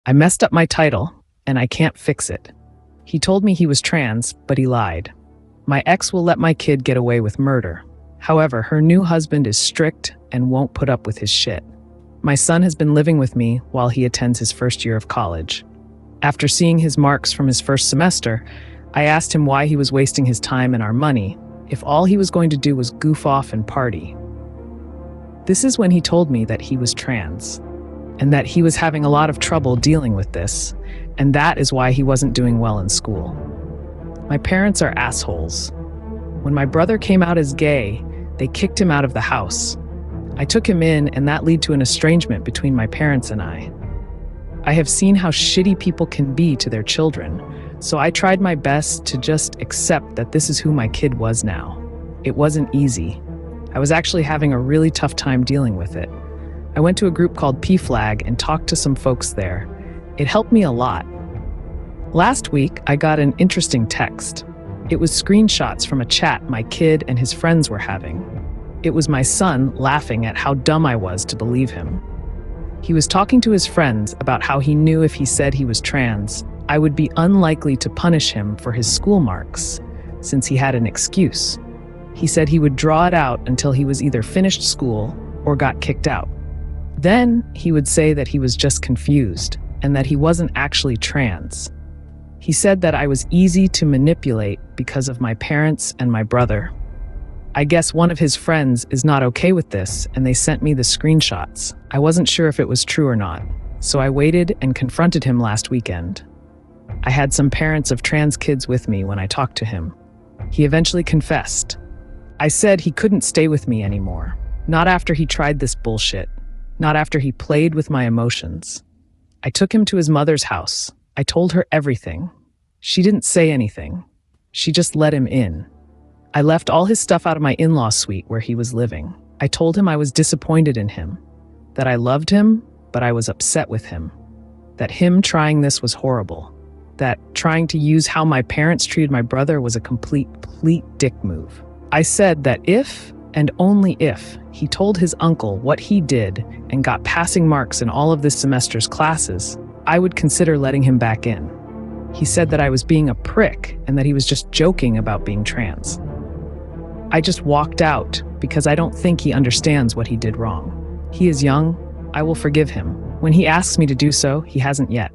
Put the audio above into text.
I messed up my title, and I can't fix it. He told me he was trans, but he lied. My ex will let my kid get away with murder. However, her new husband is strict and won't put up with his shit. My son has been living with me while he attends his first year of college. After seeing his marks from his first semester, I asked him why he was wasting his time and our money if all he was going to do was goof off and party. This is when he told me that he was trans, and that he was having a lot of trouble dealing with this, and that is why he wasn't doing well in school. My parents are assholes. When my brother came out as gay, they kicked him out of the house. I took him in, and that led to an estrangement between my parents and I. I have seen how shitty people can be to their children, so I tried my best to just accept that this is who my kid was now. It wasn't easy. I was actually having a really tough time dealing with it. I went to a group called PFLAG and talked to some folks there. It helped me a lot. Last week, I got an interesting text. It was screenshots from a chat my kid and his friends were having. It was my son laughing at how dumb I was to believe him. He was talking to his friends about how he knew if he said he was trans, I would be unlikely to punish him for his school marks, since he had an excuse. He said he would draw it out until he was either finished school or got kicked out. Then he would say that he was just confused and that he wasn't actually trans. He said that I was easy to manipulate because of my parents and my brother. I guess one of his friends is not okay with this, and they sent me the screenshots. I wasn't sure if it was true or not, so I waited and confronted him last weekend. I had some parents of trans kids with me when I talked to him. He eventually confessed. I said he couldn't stay with me anymore. Not after he tried this bullshit. Not after he played with my emotions. I took him to his mother's house. I told her everything. She didn't say anything. She just let him in. I left all his stuff out of my in-law suite where he was living. I told him I was disappointed in him, that I loved him, but I was upset with him, that him trying this was horrible, that trying to use how my parents treated my brother was a complete dick move. I said that if, and only if, he told his uncle what he did and got passing marks in all of this semester's classes, I would consider letting him back in. He said that I was being a prick and that he was just joking about being trans. I just walked out because I don't think he understands what he did wrong. He is young. I will forgive him. When he asks me to do so, he hasn't yet.